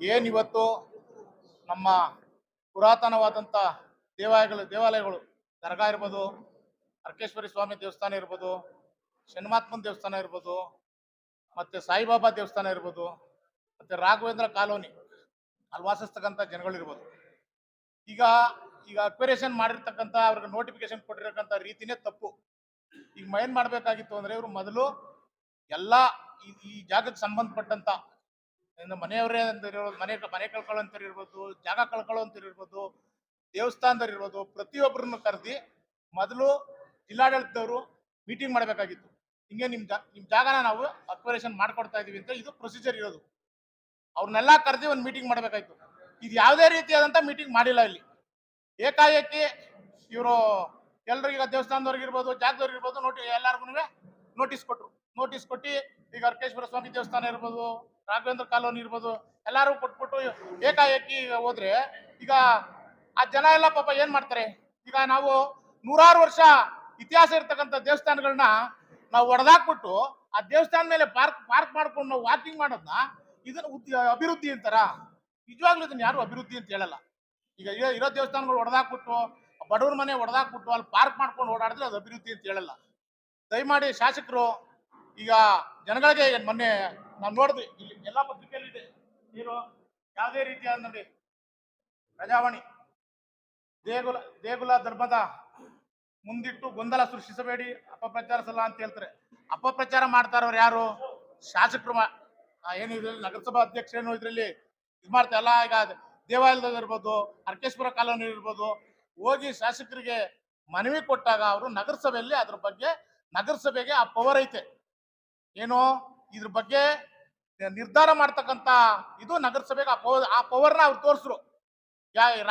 ಏನಿವತ್ತು ನಮ್ಮ ಪುರಾತನವಾದಂಥ ದೇವಾಲಯಗಳು ದರ್ಗಾ ಇರ್ಬೋದು, ಅರ್ಕೇಶ್ವರಿ ಸ್ವಾಮಿ ದೇವಸ್ಥಾನ ಇರ್ಬೋದು, ಶನಿಮಾತ್ಮನ ದೇವಸ್ಥಾನ ಇರ್ಬೋದು, ಮತ್ತು ಸಾಯಿಬಾಬಾ ದೇವಸ್ಥಾನ ಇರ್ಬೋದು, ಮತ್ತು ರಾಘವೇಂದ್ರ ಕಾಲೋನಿ ಅಲ್ಲಿ ವಾಸಿಸ್ತಕ್ಕಂಥ ಜನಗಳಿರ್ಬೋದು. ಈಗ ಈಗ ಅಕ್ವೇರೇಷನ್ ಮಾಡಿರ್ತಕ್ಕಂಥ ಅವ್ರಿಗೆ ನೋಟಿಫಿಕೇಶನ್ ಕೊಟ್ಟಿರತಕ್ಕಂಥ ರೀತಿನೇ ತಪ್ಪು. ಈಗ ಏನು ಮಾಡಬೇಕಾಗಿತ್ತು ಅಂದರೆ ಇವರು ಮೊದಲು ಎಲ್ಲ ಈ ಜಾಗಕ್ಕೆ ಸಂಬಂಧಪಟ್ಟಂತ ಮನೆಯವರೇ ಅಂತ ಇರ್ಬೋದು, ಮನೆ ಕಳ್ಕೊಳ್ಳೋಂಥವ್ರು ಇರ್ಬೋದು, ಜಾಗ ಕಳ್ಕೊಳ್ಳೋಂಥವ್ರು ಇರ್ಬೋದು, ದೇವಸ್ಥಾನದವ್ರು ಇರ್ಬೋದು, ಪ್ರತಿಯೊಬ್ಬರನ್ನು ಕರೆದಿ ಮೊದಲು ಜಿಲ್ಲಾಡಳಿತದವರು ಮೀಟಿಂಗ್ ಮಾಡಬೇಕಾಗಿತ್ತು. ಹಿಂಗೆ ನಿಮ್ಮ ಜಾಗನ ನಾವು ಅಕ್ವರೇಷನ್ ಮಾಡ್ಕೊಡ್ತಾ ಇದೀವಿ ಅಂತ ಇದು ಪ್ರೊಸೀಜರ್ ಇರೋದು. ಅವ್ರನ್ನೆಲ್ಲ ಕರೆದಿ ಒಂದು ಮೀಟಿಂಗ್ ಮಾಡಬೇಕಾಯ್ತು. ಇದು ಯಾವುದೇ ರೀತಿಯಾದಂಥ ಮೀಟಿಂಗ್ ಮಾಡಿಲ್ಲ. ಇಲ್ಲಿ ಏಕಾಏಕಿ ಇವರು ಎಲ್ರಿಗ ದೇವಸ್ಥಾನದವ್ರಿಗೆ ಇರ್ಬೋದು, ಜಾಗದವ್ರಿಗೆ ಇರ್ಬೋದು, ಎಲ್ಲರಿಗೂ ನೋಟಿಸ್ ಕೊಟ್ಟರು. ನೋಟಿಸ್ ಕೊಟ್ಟು ಈಗ ಅರ್ಕೇಶ್ವರ ಸ್ವಾಮಿ ದೇವಸ್ಥಾನ ಇರ್ಬೋದು, ರಾಘವೇಂದ್ರ ಕಾಲೋನಿ ಇರ್ಬೋದು, ಎಲ್ಲರೂ ಕೊಟ್ಬಿಟ್ಟು ಏಕಾಏಕಿ ಹೋದ್ರೆ ಈಗ ಆ ಜನ ಎಲ್ಲ ಪಾಪ ಏನ್ ಮಾಡ್ತಾರೆ? ಈಗ ನಾವು ನೂರಾರು ವರ್ಷ ಇತಿಹಾಸ ಇರ್ತಕ್ಕಂಥ ದೇವಸ್ಥಾನಗಳನ್ನ ನಾವು ಒಡೆದಾಕ್ಬಿಟ್ಟು ಆ ದೇವಸ್ಥಾನ ಮೇಲೆ ಪಾರ್ಕ್ ಮಾಡ್ಕೊಂಡು ನಾವು ವಾಕಿಂಗ್ ಮಾಡೋದನ್ನ ಇದನ್ನ ಅಭಿವೃದ್ಧಿ ಅಂತಾರ? ನಿಜವಾಗ್ಲೂ ಇದನ್ನ ಯಾರು ಅಭಿವೃದ್ಧಿ ಅಂತ ಹೇಳಲ್ಲ. ಈಗ ಇರೋ ದೇವಸ್ಥಾನಗಳು ಒಡೆದಾಕ್ಬಿಟ್ಟು, ಬಡವ್ರ ಮನೆ ಒಡೆದಾಕ್ಬಿಟ್ಟು ಅಲ್ಲಿ ಪಾರ್ಕ್ ಮಾಡ್ಕೊಂಡು ಓಡಾಡಿದ್ರೆ ಅದು ಅಭಿವೃದ್ಧಿ ಅಂತ ಹೇಳಲ್ಲ. ದಯಮಾಡಿ ಶಾಸಕರು ಈಗ ಜನಗಳಿಗೆ ಮೊನ್ನೆ ನಾವು ನೋಡಿದ್ವಿ, ಇಲ್ಲಿ ಎಲ್ಲಾ ಪತ್ರಿಕೆಯಲ್ಲಿ ಇದೆ, ಏನು ಯಾವುದೇ ರೀತಿಯಾದ ನೋಡಿ ಪ್ರಜಾವಾಣಿ ದೇಗುಲ ಧರ್ಮದ ಮುಂದಿಟ್ಟು ಗೊಂದಲ ಸೃಷ್ಟಿಸಬೇಡಿ, ಅಪಪ್ರಚಾರ ಸಲ್ಲ ಅಂತ ಹೇಳ್ತಾರೆ. ಅಪಪ್ರಚಾರ ಮಾಡ್ತಾರವ್ರು ಯಾರು? ಶಾಸಕರು. ಏನು ಇದ್ರಲ್ಲಿ ನಗರಸಭಾ ಅಧ್ಯಕ್ಷ ಏನು ಇದರಲ್ಲಿ ಇದು ಮಾಡ್ತಾ ಎಲ್ಲ. ಈಗ ದೇವಾಲಯದಲ್ಲಿ ಇರ್ಬೋದು, ಅರ್ಕೇಶ್ವರ ಕಾಲೋನಿ ಇರ್ಬೋದು, ಹೋಗಿ ಶಾಸಕರಿಗೆ ಮನವಿ ಕೊಟ್ಟಾಗ ಅವರು ನಗರಸಭೆಯಲ್ಲಿ ಅದ್ರ ಬಗ್ಗೆ ನಗರಸಭೆಗೆ ಆ ಪವರ್ ಐತೆ, ಏನು ಇದ್ರ ಬಗ್ಗೆ ನಿರ್ಧಾರ ಮಾಡ್ತಕ್ಕಂಥ ಇದು ನಗರಸಭೆಗೆ ಆ ಪವರ್ನ ಅವ್ರು ತೋರಿಸ್ರು.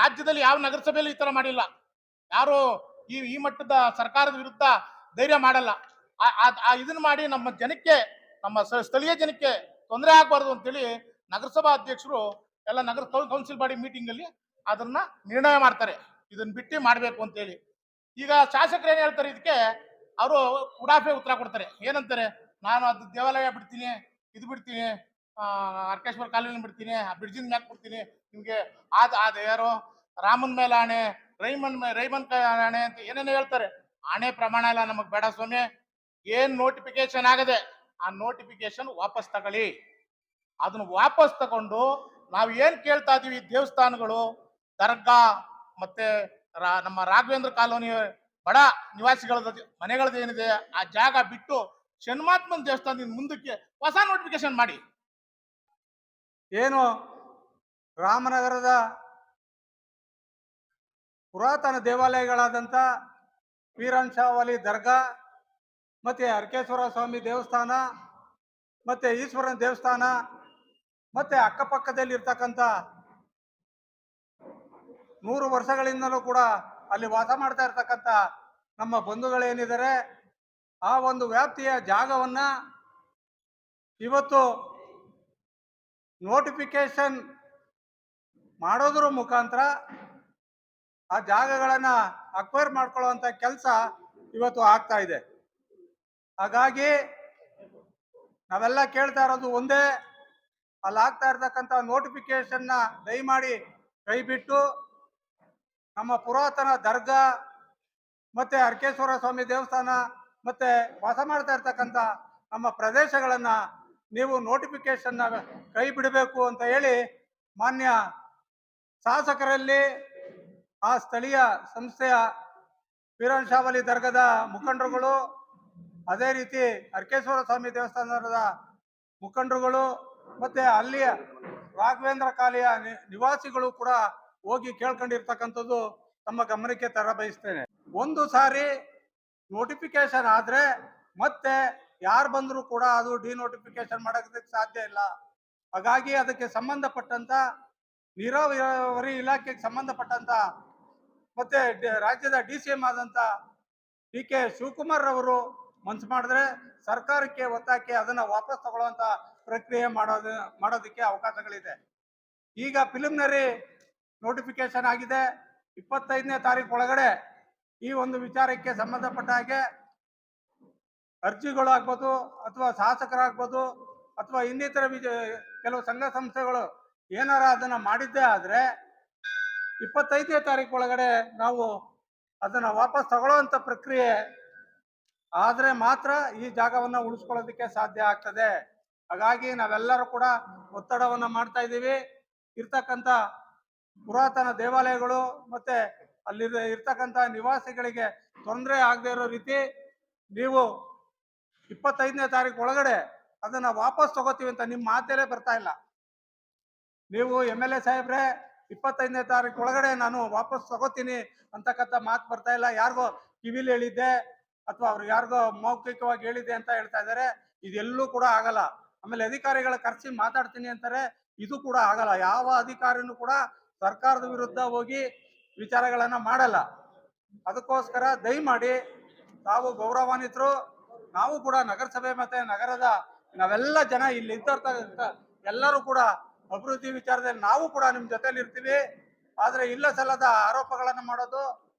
ರಾಜ್ಯದಲ್ಲಿ ಯಾವ ನಗರಸಭೆಯಲ್ಲಿ ಈ ತರ ಮಾಡಿಲ್ಲ. ಯಾರು ಈ ಮಟ್ಟದ ಸರ್ಕಾರದ ವಿರುದ್ಧ ಧೈರ್ಯ ಮಾಡಲ್ಲ. ಇದನ್ನ ಮಾಡಿ ನಮ್ಮ ಜನಕ್ಕೆ, ನಮ್ಮ ಸ್ಥಳೀಯ ಜನಕ್ಕೆ ತೊಂದರೆ ಆಗ್ಬಾರ್ದು ಅಂತೇಳಿ ನಗರಸಭಾ ಅಧ್ಯಕ್ಷರು ಎಲ್ಲ ನಗರ ಕೌನ್ಸಿಲ್ ಬಾಡಿ ಮೀಟಿಂಗ್ ಅಲ್ಲಿ ಅದನ್ನ ನಿರ್ಣಯ ಮಾಡ್ತಾರೆ, ಇದನ್ನ ಬಿಟ್ಟು ಮಾಡ್ಬೇಕು ಅಂತೇಳಿ. ಈಗ ಶಾಸಕರು ಏನ್ ಹೇಳ್ತಾರೆ ಇದಕ್ಕೆ? ಅವರು ಉಡಾಫೆ ಉತ್ತರ ಕೊಡ್ತಾರೆ. ಏನಂತಾರೆ? ನಾನು ಅದು ದೇವಾಲಯ ಬಿಡ್ತೀನಿ, ಇದು ಬಿಡ್ತೀನಿ, ಅರ್ಕೇಶ್ವರ ಕಾಲೋನಿ ಬಿಡ್ತೀನಿ, ಆ ಬ್ರಿಡ್ಜಿನ ಮ್ಯಾಕ್ ಬಿಡ್ತೀನಿ, ನಿಮ್ಗೆ ಅದ ಯಾರು ರಾಮನ್ ಮೇಲೆ ಆಣೆ, ರೈಮನ್ ಆಣೆ ಅಂತ ಏನೇನೋ ಹೇಳ್ತಾರೆ. ಆಣೆ ಪ್ರಮಾಣ ಎಲ್ಲ ನಮಗ್ ಬೇಡ ಸ್ವಾಮಿ. ಏನ್ ನೋಟಿಫಿಕೇಶನ್ ಆಗದೆ ಆ ನೋಟಿಫಿಕೇಶನ್ ವಾಪಸ್ ತಗೊಳ್ಳಿ. ಅದನ್ನ ವಾಪಸ್ ತಗೊಂಡು ನಾವು ಏನ್ ಕೇಳ್ತಾ ಇದೀವಿ, ದೇವಸ್ಥಾನಗಳು, ದರ್ಗಾ ಮತ್ತೆ ನಮ್ಮ ರಾಘವೇಂದ್ರ ಕಾಲೋನಿ ಬಡ ನಿವಾಸಿಗಳ ಮನೆಗಳದ್ದು ಏನಿದೆ ಆ ಜಾಗ ಬಿಟ್ಟು ಶನಿಮಾತ್ಮನ ದೇವಸ್ಥಾನದಿಂದ ಮುಂದಕ್ಕೆ ಹೊಸ ನೋಟಿಫಿಕೇಶನ್ ಮಾಡಿ. ಏನು ರಾಮನಗರದ ಪುರಾತನ ದೇವಾಲಯಗಳಾದಂಥ ವೀರಶೈವ ದರ್ಗಾ ಮತ್ತು ಅರ್ಕೇಶ್ವರ ಸ್ವಾಮಿ ದೇವಸ್ಥಾನ ಮತ್ತು ಈಶ್ವರನ ದೇವಸ್ಥಾನ ಮತ್ತು ಅಕ್ಕಪಕ್ಕದಲ್ಲಿ ಇರ್ತಕ್ಕಂಥ 100 ವರ್ಷಗಳಿಂದಲೂ ಕೂಡ ಅಲ್ಲಿ ವಾಸ ಮಾಡ್ತಾ ಇರ್ತಕ್ಕಂಥ ನಮ್ಮ ಬಂಧುಗಳೇನಿದ್ದಾರೆ, ಆ ಒಂದು ವ್ಯಾಪ್ತಿಯ ಜಾಗವನ್ನು ಇವತ್ತು ನೋಟಿಫಿಕೇಶನ್ ಮಾಡೋದ್ರ ಮುಖಾಂತರ ಆ ಜಾಗಗಳನ್ನು ಅಕ್ವೈರ್ ಮಾಡ್ಕೊಳ್ಳುವಂಥ ಕೆಲಸ ಇವತ್ತು ಆಗ್ತಾ ಇದೆ. ಹಾಗಾಗಿ ನಾವೆಲ್ಲ ಕೇಳ್ತಾ ಇರೋದು ಒಂದೇ, ಅಲ್ಲಿ ಆಗ್ತಾ ಇರ್ತಕ್ಕಂಥ ನೋಟಿಫಿಕೇಶನ್ನ ದಯಮಾಡಿ ಕೈ ಬಿಟ್ಟು ನಮ್ಮ ಪುರಾತನ ದರ್ಗಾ ಮತ್ತು ಅರ್ಕೇಶ್ವರ ಸ್ವಾಮಿ ದೇವಸ್ಥಾನ ಮತ್ತು ವಾಸ ಮಾಡ್ತಾ ಇರ್ತಕ್ಕಂಥ ನಮ್ಮ ಪ್ರದೇಶಗಳನ್ನು ನೀವು ನೋಟಿಫಿಕೇಶನ್ನ ಕೈ ಬಿಡಬೇಕು ಅಂತ ಹೇಳಿ ಮಾನ್ಯ ಶಾಸಕರಲ್ಲಿ ಆ ಸ್ಥಳೀಯ ಸಂಸ್ಥೆಯ ವೀರಶೈವ ದರ್ಗದ ಮುಖಂಡರುಗಳು, ಅದೇ ರೀತಿ ಅರ್ಕೇಶ್ವರ ಸ್ವಾಮಿ ದೇವಸ್ಥಾನದ ಮುಖಂಡರುಗಳು ಮತ್ತು ಅಲ್ಲಿಯ ರಾಘವೇಂದ್ರ ಕಾಲೆಯ ನಿವಾಸಿಗಳು ಕೂಡ ಹೋಗಿ ಕೇಳ್ಕೊಂಡಿರ್ತಕ್ಕಂಥದ್ದು ತಮ್ಮ ಗಮನಕ್ಕೆ ತರ ಬಯಸ್ತೇನೆ. ಒಂದು ಸಾರಿ ನೋಟಿಫಿಕೇಶನ್ ಆದರೆ ಮತ್ತೆ ಯಾರು ಬಂದರೂ ಕೂಡ ಅದು ಡಿನೋಟಿಫಿಕೇಶನ್ ಮಾಡೋದಕ್ಕೆ ಸಾಧ್ಯ ಇಲ್ಲ. ಹಾಗಾಗಿ ಅದಕ್ಕೆ ಸಂಬಂಧಪಟ್ಟಂತ ನೀರಾವರಿ ಇಲಾಖೆಗೆ ಸಂಬಂಧಪಟ್ಟಂತ ಮತ್ತೆ ರಾಜ್ಯದ DCM ಆದಂತ DK ಶಿವಕುಮಾರ್ ಅವರು ಮನಸ್ಸು ಮಾಡಿದ್ರೆ ಸರ್ಕಾರಕ್ಕೆ ಒತ್ತಾಕಿ ಅದನ್ನ ವಾಪಸ್ ತಗೊಳ್ಳುವಂತ ಪ್ರಕ್ರಿಯೆ ಮಾಡೋದಕ್ಕೆ ಅವಕಾಶಗಳಿದೆ. ಈಗ ಪ್ರಿಲಿಮಿನರಿ ನೋಟಿಫಿಕೇಶನ್ ಆಗಿದೆ. 25ನೇ ತಾರೀಕು ಒಳಗಡೆ ಈ ಒಂದು ವಿಚಾರಕ್ಕೆ ಸಂಬಂಧಪಟ್ಟ ಹಾಗೆ ಅರ್ಜಿಗಳು ಆಗ್ಬೋದು, ಅಥವಾ ಶಾಸಕರಾಗ್ಬೋದು, ಅಥವಾ ಇನ್ನಿತರ ಕೆಲವು ಸಂಘ ಸಂಸ್ಥೆಗಳು ಏನಾರ ಅದನ್ನ ಮಾಡಿದ್ದೇ ಆದ್ರೆ 25ನೇ ತಾರೀಕು ಒಳಗಡೆ ನಾವು ಅದನ್ನ ವಾಪಸ್ ತಗೊಳ್ಳೋಂಥ ಪ್ರಕ್ರಿಯೆ ಆದ್ರೆ ಮಾತ್ರ ಈ ಜಾಗವನ್ನ ಉಳಿಸ್ಕೊಳ್ಳೋದಕ್ಕೆ ಸಾಧ್ಯ ಆಗ್ತದೆ. ಹಾಗಾಗಿ ನಾವೆಲ್ಲರೂ ಕೂಡ ಒತ್ತಡವನ್ನ ಮಾಡ್ತಾ ಇದ್ದೀವಿ. ಇರ್ತಕ್ಕಂಥ ಪುರಾತನ ದೇವಾಲಯಗಳು ಮತ್ತೆ ಅಲ್ಲಿ ಇರ್ತಕ್ಕಂಥ ನಿವಾಸಿಗಳಿಗೆ ತೊಂದರೆ ಆಗದೆ ಇರೋ ರೀತಿ ನೀವು 25ನೇ ತಾರೀಕು ಒಳಗಡೆ ಅದನ್ನ ವಾಪಸ್ ತಗೋತೀವಿ ಅಂತ ನಿಮ್ಮ ಮಾತೇಲೆ ಬರ್ತಾ ಇಲ್ಲ. ನೀವು MLA ಸಾಹೇಬ್ರೆ 25ನೇ ತಾರೀಕು ಒಳಗಡೆ ನಾನು ವಾಪಸ್ ತಗೋತೀನಿ ಅಂತಕ್ಕಂಥ ಮಾತು ಬರ್ತಾ ಇಲ್ಲ. ಯಾರಿಗೋ ಕಿವಿಲಿ ಹೇಳಿದ್ದೆ ಅಥವಾ ಅವ್ರಿಗೆ ಯಾರಿಗೋ ಮೌಖಿಕವಾಗಿ ಹೇಳಿದ್ದೆ ಅಂತ ಹೇಳ್ತಾ ಇದ್ದಾರೆ. ಇದೆಲ್ಲೂ ಕೂಡ ಆಗಲ್ಲ. ಆಮೇಲೆ ಅಧಿಕಾರಿಗಳ ಕರೆಸಿ ಮಾತಾಡ್ತೀನಿ ಅಂತಾರೆ, ಇದು ಕೂಡ ಆಗಲ್ಲ. ಯಾವ ಅಧಿಕಾರಿನೂ ಕೂಡ ಸರ್ಕಾರದ ವಿರುದ್ಧ ಹೋಗಿ ವಿಚಾರಗಳನ್ನ ಮಾಡಲ್ಲ. ಅದಕ್ಕೋಸ್ಕರ ದಯಮಾಡಿ ತಾವು ಗೌರವಾನ್ವಿತರು, ನಾವು ಕೂಡ ನಗರಸಭೆ ಮತ್ತೆ ನಗರದ ನಾವೆಲ್ಲ ಜನ ಇಲ್ಲಿ ಇರ್ತಕ್ಕಂಥ ಎಲ್ಲರೂ ಕೂಡ ಅಭಿವೃದ್ಧಿ ವಿಚಾರದಲ್ಲಿ ನಾವು ಕೂಡ ನಿಮ್ ಜೊತೆಲಿ ಇರ್ತೀವಿ. ಆದ್ರೆ ಇಲ್ಲ ಸಲ್ಲದ ಆರೋಪಗಳನ್ನ ಮಾಡೋದು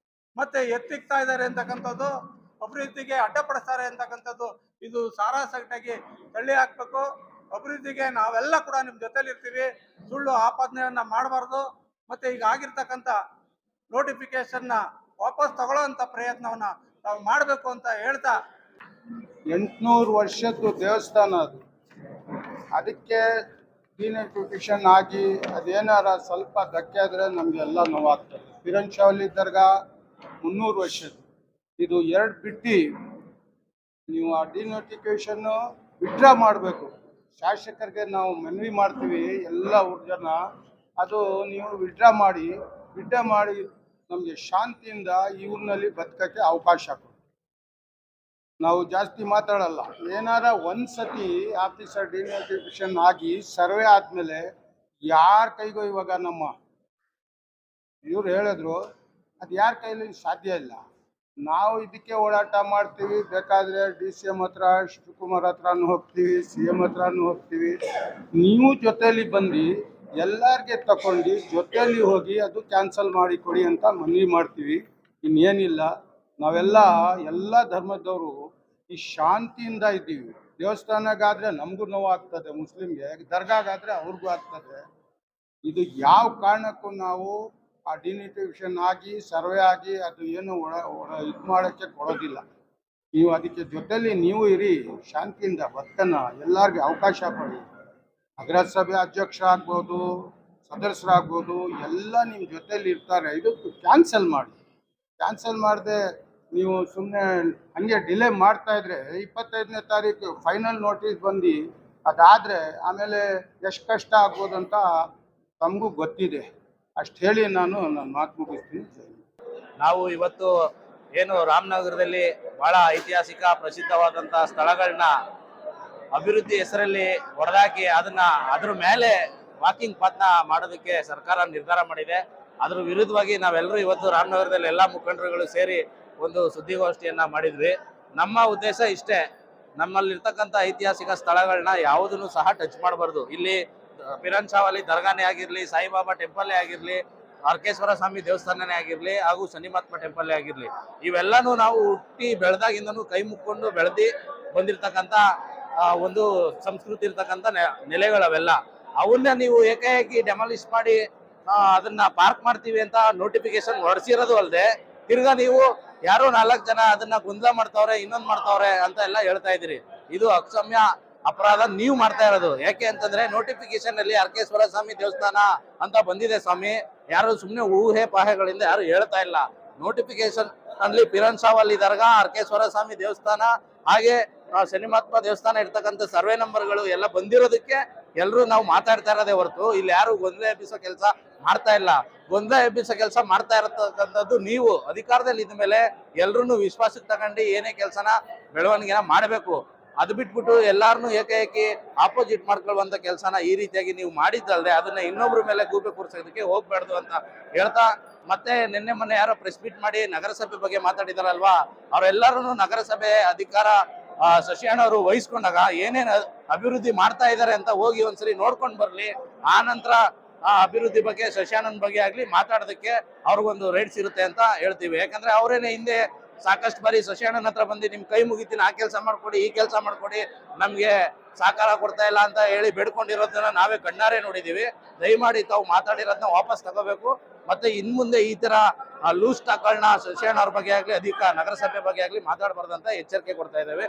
ಮತ್ತೆ ಎತ್ತಿಕ್ತಾ ಇದ್ದಾರೆ ಅಂತಕ್ಕಂಥದ್ದು, ಅಭಿವೃದ್ಧಿಗೆ ಅಡ್ಡಪಡಿಸ್ತಾರೆ ಅಂತಕ್ಕಂಥದ್ದು ಇದು ಸಾರಾಸಗಟಾಗಿ ತಳ್ಳಿ ಹಾಕ್ಬೇಕು. ಅಭಿವೃದ್ಧಿಗೆ ನಾವೆಲ್ಲ ಕೂಡ ನಿಮ್ ಜೊತೆಲಿ ಇರ್ತೀವಿ. ಸುಳ್ಳು ಆಪಾದನೆಯನ್ನ ಮಾಡಬಾರ್ದು. ಮತ್ತೆ ಈಗ ಆಗಿರ್ತಕ್ಕಂಥ ನೋಟಿಫಿಕೇಶನ್ ವಾಪಸ್ ತಗೊಳ್ಳೋ ಅಂತ ಪ್ರಯತ್ನವನ್ನ ನಾವು ಮಾಡಬೇಕು ಅಂತ ಹೇಳ್ತಾ, 800 ವರ್ಷದ್ದು ದೇವಸ್ಥಾನ ಅದು. ಅದಕ್ಕೆ ಡಿನೋಟಿಫಿಕೇಶನ್ ಆಗಿ ಅದೇನಾರ ಸ್ವಲ್ಪ ಧಕ್ಕೆ ಆದರೆ ನಮಗೆಲ್ಲ ನೋವಾಗ್ತದೆ. ಪಿರಂಚಾವಲಿ ದರ್ಗಾ 300 ವರ್ಷದ್ದು, ಇದು 2 ಬಿಟ್ಟು ನೀವು ಆ ಡಿನೋಟಿಫಿಕೇಶನ್ನು ವಿಡ್ರಾ ಮಾಡಬೇಕು. ಶಾಸಕರಿಗೆ ನಾವು ಮನವಿ ಮಾಡ್ತೀವಿ ಎಲ್ಲ ಜನ, ಅದು ನೀವು ವಿಡ್ರಾ ಮಾಡಿ ನಮಗೆ ಶಾಂತಿಯಿಂದ ಈ ಊರಿನಲ್ಲಿ ಬದುಕಕ್ಕೆ ಅವಕಾಶ ಕೊಡಿ. ನಾವು ಜಾಸ್ತಿ ಮಾತಾಡಲ್ಲ. ಏನಾರ ಒಂದ್ಸತಿ ಆಫೀಸರ್ ಡಿನೋಟಿಫಿಕೇಶನ್ ಆಗಿ ಸರ್ವೆ ಆದಮೇಲೆ ಯಾರ ಕೈಗೂ ಇವಾಗ ನಮ್ಮ ಇವ್ರು ಹೇಳಿದ್ರು ಅದು ಯಾರ ಕೈಲಿ ಸಾಧ್ಯ ಇಲ್ಲ. ನಾವು ಇದಕ್ಕೆ ಓಡಾಟ ಮಾಡ್ತೀವಿ. ಬೇಕಾದರೆ DCM ಹತ್ರ, ಶಿವಕುಮಾರ್ ಹತ್ರನೂ ಹೋಗ್ತೀವಿ, CM ಹತ್ರನೂ ಹೋಗ್ತೀವಿ. ನೀವು ಜೊತೆಯಲ್ಲಿ ಬಂದು ಎಲ್ಲರಿಗೆ ತಗೊಂಡು ಜೊತೆಯಲ್ಲಿ ಹೋಗಿ ಅದು ಕ್ಯಾನ್ಸಲ್ ಮಾಡಿ ಕೊಡಿ ಅಂತ ಮನವಿ ಮಾಡ್ತೀವಿ. ಇನ್ನೇನಿಲ್ಲ. ಎಲ್ಲ ಧರ್ಮದವರು ಈ ಶಾಂತಿಯಿಂದ ಇದ್ದೀವಿ. ದೇವಸ್ಥಾನಗಾದ್ರೆ ನಮಗೂ ನೋವು ಆಗ್ತದೆ, ಮುಸ್ಲಿಮ್ಗೆ. ದರ್ಗಾಗಾದ್ರೆ ಅವ್ರಿಗೂ ಆಗ್ತದೆ. ಇದು ಯಾವ ಕಾರಣಕ್ಕೂ ನಾವು ಆ ಡಿನೋಟಿಫಿಕೇಶನ್ ಆಗಿ ಸರ್ವೆ ಆಗಿ ಅದು ಏನು ಇದು ಮಾಡೋಕ್ಕೆ ಕೊಡೋದಿಲ್ಲ. ನೀವು ಅದಕ್ಕೆ ಜೊತೆಲಿ ನೀವು ಇರಿ, ಶಾಂತಿಯಿಂದ ಬದುಕನ್ನ ಎಲ್ಲರಿಗೆ ಅವಕಾಶ ಕೊಡಿ. ನಗರಸಭೆ ಅಧ್ಯಕ್ಷ ಆಗ್ಬೋದು, ಸದಸ್ಯರಾಗ್ಬೋದು, ಎಲ್ಲ ನಿಮ್ಮ ಜೊತೆಲಿ ಇರ್ತಾರೆ. ಇದಕ್ಕೆ ಕ್ಯಾನ್ಸಲ್ ಮಾಡಿ. ಕ್ಯಾನ್ಸಲ್ ಮಾಡದೆ ನೀವು ಸುಮ್ಮನೆ ಹಂಗೆ ಡಿಲೇ ಮಾಡ್ತಾ ಇದ್ರೆ 25ನೇ ತಾರೀಕು ಫೈನಲ್ ನೋಟಿಸ್ ಬಂದು ಅದಾದರೆ ಆಮೇಲೆ ಎಷ್ಟು ಕಷ್ಟ ಆಗ್ಬೋದು ಅಂತ ತಮಗೂ ಗೊತ್ತಿದೆ. ಅಷ್ಟು ಹೇಳಿ ನಾನು ನನ್ನ ಮಾತು ಮುಗಿಸ್ತೀನಿ. ನಾವು ಇವತ್ತು ಏನು ರಾಮನಗರದಲ್ಲಿ ಬಹಳ ಐತಿಹಾಸಿಕ ಪ್ರಸಿದ್ಧವಾದಂಥ ಸ್ಥಳಗಳನ್ನ ಅಭಿವೃದ್ಧಿ ಹೆಸರಲ್ಲಿ ಹೊಡೆದಾಕಿ ಅದ್ರ ಮೇಲೆ ವಾಕಿಂಗ್ ಪಾತ್ನ ಮಾಡೋದಕ್ಕೆ ಸರ್ಕಾರ ನಿರ್ಧಾರ ಮಾಡಿದೆ. ಅದ್ರ ವಿರುದ್ಧವಾಗಿ ನಾವೆಲ್ಲರೂ ಇವತ್ತು ರಾಮನಗರದಲ್ಲಿ ಎಲ್ಲ ಮುಖಂಡರುಗಳು ಸೇರಿ ಒಂದು ಸುದ್ದಿಗೋಷ್ಠಿಯನ್ನ ಮಾಡಿದ್ವಿ. ನಮ್ಮ ಉದ್ದೇಶ ಇಷ್ಟೇ, ನಮ್ಮಲ್ಲಿರ್ತಕ್ಕಂಥ ಐತಿಹಾಸಿಕ ಸ್ಥಳಗಳನ್ನ ಯಾವುದನ್ನು ಸಹ ಟಚ್ ಮಾಡಬಾರ್ದು. ಇಲ್ಲಿ ಪಿರಂಚಾವಲಿ ದರ್ಗಾನೇ ಆಗಿರ್ಲಿ, ಸಾಯಿಬಾಬಾ ಟೆಂಪಲ್ಲೇ ಆಗಿರ್ಲಿ, ಅರ್ಕೇಶ್ವರ ಸ್ವಾಮಿ ದೇವಸ್ಥಾನನೇ ಆಗಿರ್ಲಿ, ಹಾಗೂ ಶನಿಮಹಾತ್ಮ ಟೆಂಪಲ್ಲೇ ಆಗಿರ್ಲಿ, ಇವೆಲ್ಲಾನು ನಾವು ಹುಟ್ಟಿ ಬೆಳೆದಾಗಿಂದನೂ ಕೈ ಮುಕ್ಕೊಂಡು ಬೆಳೆದಿ ಬಂದಿರ್ತಕ್ಕಂಥ ಒಂದು ಸಂಸ್ಕೃತಿ ಇರ್ತಕ್ಕಂಥ ನೆಲೆಗಳವೆಲ್ಲ. ಅವನ್ನ ನೀವು ಏಕಾಏಕಿ ಡೆಮಾಲಿಷ್ ಮಾಡಿ ಅದನ್ನ ಪಾರ್ಕ್ ಮಾಡ್ತೀವಿ ಅಂತ ನೋಟಿಫಿಕೇಶನ್ ಹೊರಡಿಸಿರೋದು ಅಲ್ಲದೆ, ತಿರ್ಗಾ ನೀವು ಯಾರೋ 4 ಜನ ಅದನ್ನ ಗೊಂದಲ ಮಾಡ್ತಾವ್ರೆ, ಇನ್ನೊಂದು ಮಾಡ್ತಾವ್ರೆ ಅಂತ ಎಲ್ಲ ಹೇಳ್ತಾ ಇದ್ದೀರಿ. ಇದು ಅಕ್ಷಮ್ಯ ಅಪರಾಧ ನೀವು ಮಾಡ್ತಾ ಇರೋದು. ಯಾಕೆ ಅಂತಂದ್ರೆ ನೋಟಿಫಿಕೇಶನ್ ಅಲ್ಲಿ ಅರ್ಕೇಶ್ವರ ಸ್ವಾಮಿ ದೇವಸ್ಥಾನ ಅಂತ ಬಂದಿದೆ ಸ್ವಾಮಿ. ಯಾರು ಸುಮ್ಮನೆ ಊಹೆ ಪಾಹೆಗಳಿಂದ ಯಾರು ಹೇಳ್ತಾ ಇಲ್ಲ. ನೋಟಿಫಿಕೇಶನ್ ಅಲ್ಲಿ ಪಿರಂಚಾವಲಿ ದರ್ಗಾ, ಅರ್ಕೇಶ್ವರ ಸ್ವಾಮಿ ದೇವಸ್ಥಾನ, ಹಾಗೆ ಶನಿಮಹಾತ್ಮ ದೇವಸ್ಥಾನ ಇರ್ತಕ್ಕಂಥ ಸರ್ವೆ ನಂಬರ್ಗಳು ಎಲ್ಲ ಬಂದಿರೋದಕ್ಕೆ ಎಲ್ಲರೂ ನಾವು ಮಾತಾಡ್ತಾ ಇರೋದೇ ಹೊರತು ಇಲ್ಲಿ ಯಾರು ಗೊಂದಲ ಎಬ್ಬಿಸೋ ಕೆಲಸ ಮಾಡ್ತಾ ಇಲ್ಲ. ಗೊಂದಲ ಎಬ್ಬಿಸೋ ಕೆಲಸ ಮಾಡ್ತಾ ಇರತಕ್ಕಂಥದ್ದು ನೀವು. ಅಧಿಕಾರದಲ್ಲಿ ಇದ್ದ ಮೇಲೆ ಎಲ್ರು ವಿಶ್ವಾಸಕ್ಕೆ ತಗೊಂಡು ಏನೇ ಕೆಲಸನ ಬೆಳವಣಿಗೆನ ಮಾಡಬೇಕು. ಅದು ಬಿಟ್ಬಿಟ್ಟು ಎಲ್ಲಾರನ್ನೂ ಏಕಾಏಕಿ ಆಪೋಸಿಟ್ ಮಾಡ್ಕೊಳ್ಳುವಂತ ಕೆಲಸನ ಈ ರೀತಿಯಾಗಿ ನೀವು ಮಾಡಿದ್ದಲ್ದೆ ಅದನ್ನ ಇನ್ನೊಬ್ರ ಮೇಲೆ ಗೂಬೆ ಕೂರಿಸೋದಕ್ಕೆ ಹೋಗ್ಬಾರ್ದು ಅಂತ ಹೇಳ್ತಾ, ಮತ್ತೆ ನಿನ್ನೆ ಮೊನ್ನೆ ಯಾರೋ ಪ್ರೆಸ್ ಮೀಟ್ ಮಾಡಿ ನಗರಸಭೆ ಬಗ್ಗೆ ಮಾತಾಡಿದಾರಲ್ವಾ, ಅವರೆಲ್ಲರೂ ನಗರಸಭೆ ಅಧಿಕಾರ ಶಶಿಯಣ್ಣವರು ವಹಿಸ್ಕೊಂಡಾಗ ಏನೇನು ಅಭಿವೃದ್ಧಿ ಮಾಡ್ತಾ ಇದ್ದಾರೆ ಅಂತ ಹೋಗಿ ಒಂದ್ಸರಿ ನೋಡ್ಕೊಂಡು ಬರ್ಲಿ. ಆ ನಂತರ ಆ ಅಭಿವೃದ್ಧಿ ಬಗ್ಗೆ ಶಶಿಯಣ್ಣನ ಬಗ್ಗೆ ಆಗ್ಲಿ ಮಾತಾಡೋದಕ್ಕೆ ಅವ್ರಿಗೊಂದು ರೈಟ್ಸ್ ಇರುತ್ತೆ ಅಂತ ಹೇಳ್ತೀವಿ. ಯಾಕಂದ್ರೆ ಅವರೇನೆ ಹಿಂದೆ ಸಾಕಷ್ಟು ಬಾರಿ ಶಶಿಯಣ್ಣನ ಹತ್ರ ಬಂದು ನಿಮ್ ಕೈ ಮುಗಿತೀನಿ, ಆ ಕೆಲಸ ಮಾಡ್ಕೊಡಿ, ಈ ಕೆಲಸ ಮಾಡ್ಕೊಡಿ, ನಮ್ಗೆ ಸಹಕಾರ ಕೊಡ್ತಾ ಇಲ್ಲ ಅಂತ ಹೇಳಿ ಬೇಡ್ಕೊಂಡಿರೋದನ್ನ ನಾವೇ ಕಣ್ಣಾರೆ ನೋಡಿದೀವಿ. ದಯಮಾಡಿ ತಾವು ಮಾತಾಡಿರೋದನ್ನ ವಾಪಸ್ ತಗೋಬೇಕು. ಮತ್ತೆ ಇನ್ ಮುಂದೆ ಈ ತರ ಲೂಸ್ ಟಾಕ್ಗಳನ್ನ ಶಶಿಯಣ್ಣ ಅವ್ರ ಬಗ್ಗೆ ಆಗ್ಲಿ, ಅಧಿಕ ನಗರಸಭೆ ಬಗ್ಗೆ ಆಗ್ಲಿ ಮಾತಾಡಬಾರ್ದಂತ ಎಚ್ಚರಿಕೆ ಕೊಡ್ತಾ ಇದ್ದೇವೆ.